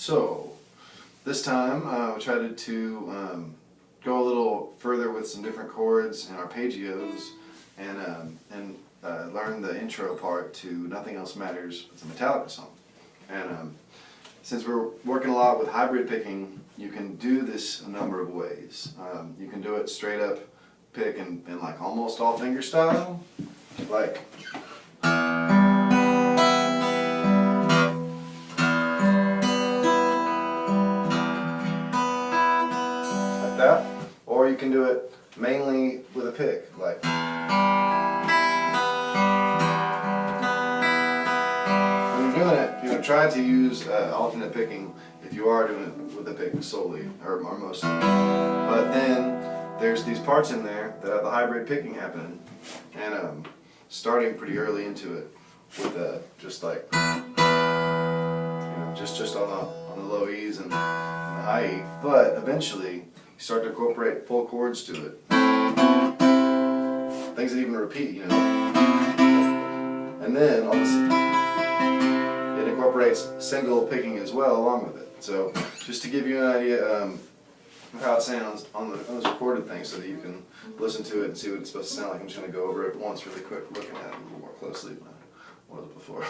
So, this time we tried to go a little further with some different chords and arpeggios and learn the intro part to Nothing Else Matters. It's a Metallica song. And since we're working a lot with hybrid picking, you can do this a number of ways. You can do it straight up pick in like almost all finger style, like that, or you can do it mainly with a pick, like when you're doing it, you know, try to use alternate picking if you are doing it with a pick solely or mostly. But then there's these parts in there that have the hybrid picking happening, and starting pretty early into it with just like, you know, just on the low E's and the high E, but eventually you start to incorporate full chords to it, things that even repeat, you know, and then all this, it incorporates single picking as well along with it. So just to give you an idea of how it sounds on those recorded things, so that you can listen to it and see what it's supposed to sound like. I'm just going to go over it once really quick, looking at it a little more closely than I was before.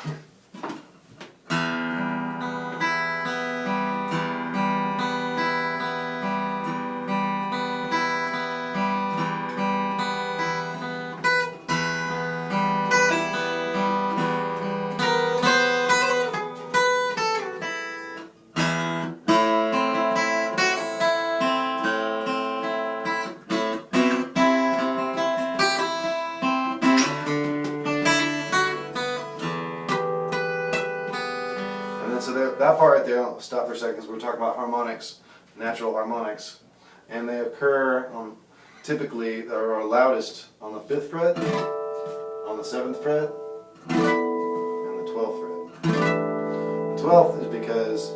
So that part right there, I'll stop for a second because we're talking about harmonics, natural harmonics, and they occur typically or are loudest on the 5th fret, on the 7th fret, and the 12th fret. The 12th is because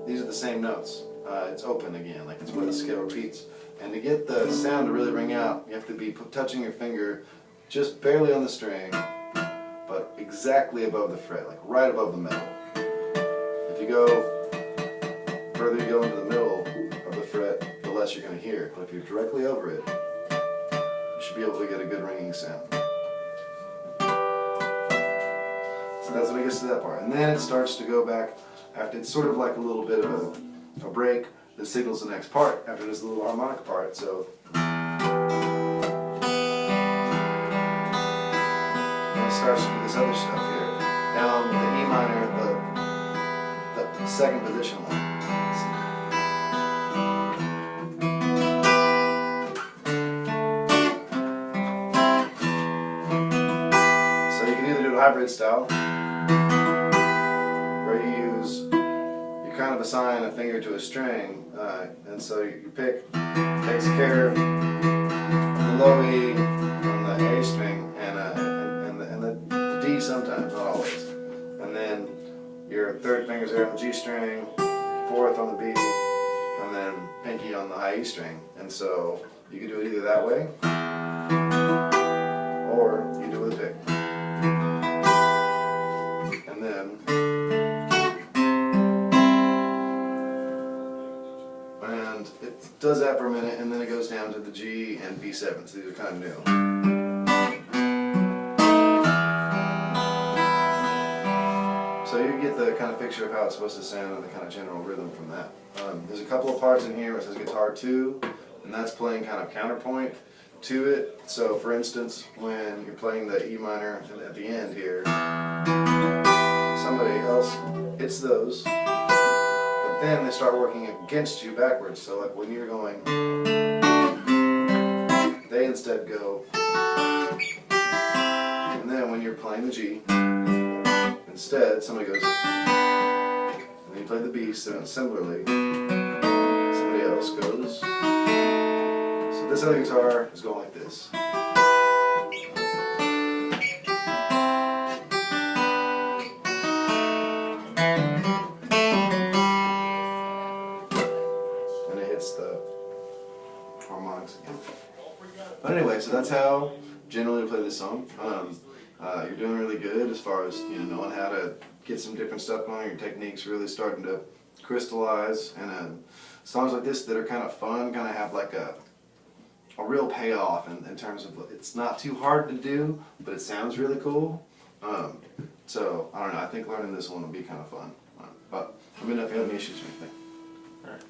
these are the same notes. It's open again, like it's where the scale repeats. And to get the sound to really ring out, you have to be touching your finger just barely on the string, but exactly above the fret, like right above the metal. If you go further you go into the middle of the fret, the less you're going to hear. But if you're directly over it, you should be able to get a good ringing sound. So that's when it gets to that part. And then it starts to go back after it's sort of like a little bit of a break that signals the next part after this little harmonic part. So and it starts to do this other stuff here. Down the E minor, the second position one. So you can either do a hybrid style, where you kind of assign a finger to a string, and so your pick takes care of the low E on the A string and the D sometimes, not always, and then your third finger's there on the G string, 4th on the B, and then pinky on the high E string. And so you can do it either that way, or you do it with a pick. And then, and it does that for a minute, and then it goes down to the G and B7. So these are kind of new. So you get the kind of picture of how it's supposed to sound and the kind of general rhythm from that. There's a couple of parts in here where it says guitar 2, and that's playing kind of counterpoint to it. So for instance, when you're playing the E minor at the end here, somebody else hits those, but then they start working against you backwards. So like when you're going, they instead go, and then when you're playing the G, instead, somebody goes, and then you play the B, so similarly, somebody else goes. So this other guitar is going like this. And it hits the harmonics again. But anyway, so that's how generally to play this song. You're doing really good as far as, you know, knowing how to get some different stuff going. Your technique's really starting to crystallize, and songs like this that are kind of fun, kind of have like a real payoff in terms of it's not too hard to do, but it sounds really cool. So I don't know. I think learning this one will be kind of fun. But let me know if you have any issues or anything. All right.